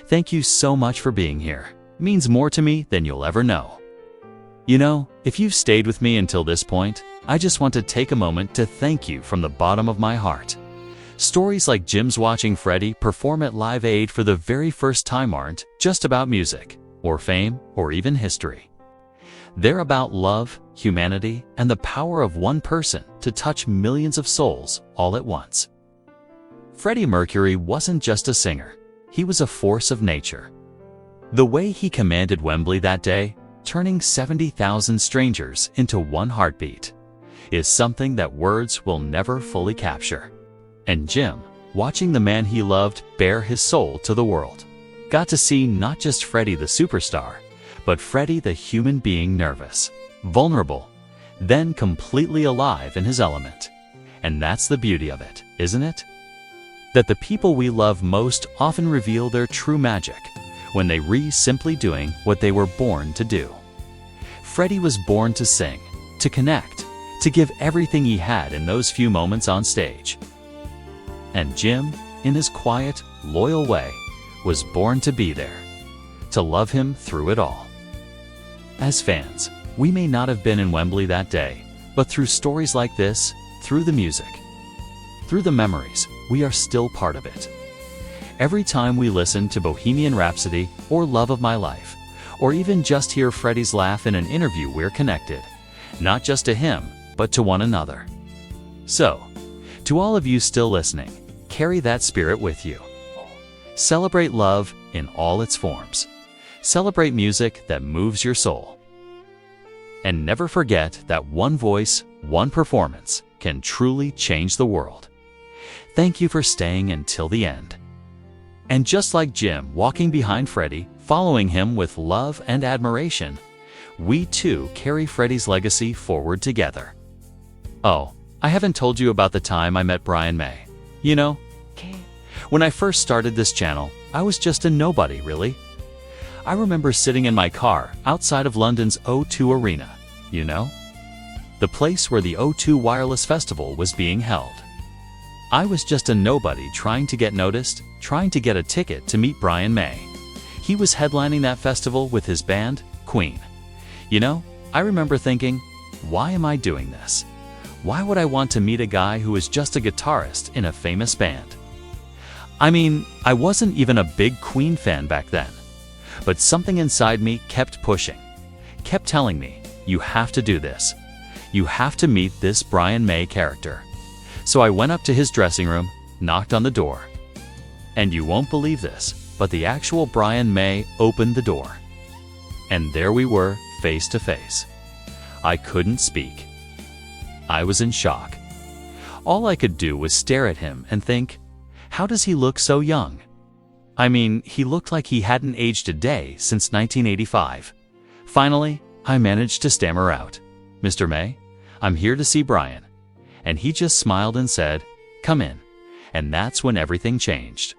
Thank you so much for being here. It means more to me than you'll ever know. You know, if you've stayed with me until this point, I just want to take a moment to thank you from the bottom of my heart. Stories like Jim's watching Freddie perform at Live Aid for the very first time aren't just about music, or fame, or even history. They're about love, humanity, and the power of one person to touch millions of souls all at once. Freddie Mercury wasn't just a singer, he was a force of nature. The way he commanded Wembley that day, turning 70,000 strangers into one heartbeat, is something that words will never fully capture. And Jim, watching the man he loved bare his soul to the world, got to see not just Freddie the superstar, but Freddie the human being, nervous, vulnerable, then completely alive in his element. And that's the beauty of it, isn't it? That the people we love most often reveal their true magic when they simply doing what they were born to do. Freddie was born to sing, to connect, to give everything he had in those few moments on stage. And Jim, in his quiet, loyal way, was born to be there, to love him through it all. As fans, we may not have been in Wembley that day, but through stories like this, through the music, through the memories, we are still part of it. Every time we listen to Bohemian Rhapsody or Love of My Life, or even just hear Freddie's laugh in an interview, we're connected, not just to him, but to one another. So, to all of you still listening, carry that spirit with you. Celebrate love in all its forms. Celebrate music that moves your soul. And never forget that one voice, one performance can truly change the world. Thank you for staying until the end. And just like Jim walking behind Freddie, following him with love and admiration, we too carry Freddie's legacy forward together. Oh, I haven't told you about the time I met Brian May. You know, when I first started this channel, I was just a nobody, really. I remember sitting in my car outside of London's O2 Arena, you know? The place where the O2 Wireless Festival was being held. I was just a nobody trying to get noticed, trying to get a ticket to meet Brian May. He was headlining that festival with his band, Queen. You know, I remember thinking, why am I doing this? Why would I want to meet a guy who is just a guitarist in a famous band? I mean, I wasn't even a big Queen fan back then. But something inside me kept pushing, kept telling me, you have to do this. You have to meet this Brian May character. So I went up to his dressing room, knocked on the door. And you won't believe this, but the actual Brian May opened the door. And there we were, face to face. I couldn't speak. I was in shock. All I could do was stare at him and think, how does he look so young? I mean, he looked like he hadn't aged a day since 1985. Finally, I managed to stammer out, Mr. May, I'm here to see Brian. And he just smiled and said, come in. And that's when everything changed.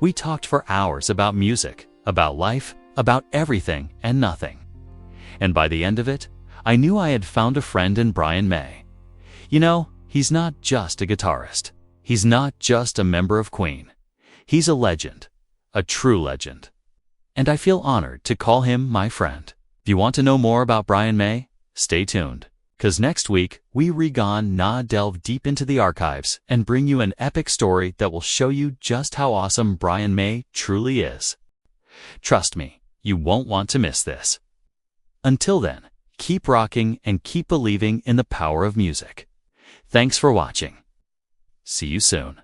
We talked for hours about music, about life, about everything and nothing. And by the end of it, I knew I had found a friend in Brian May. You know, he's not just a guitarist. He's not just a member of Queen. He's a legend, a true legend. And I feel honored to call him my friend. If you want to know more about Brian May, stay tuned. 'Cause next week, we delve deep into the archives and bring you an epic story that will show you just how awesome Brian May truly is. Trust me, you won't want to miss this. Until then, keep rocking and keep believing in the power of music. Thanks for watching. See you soon.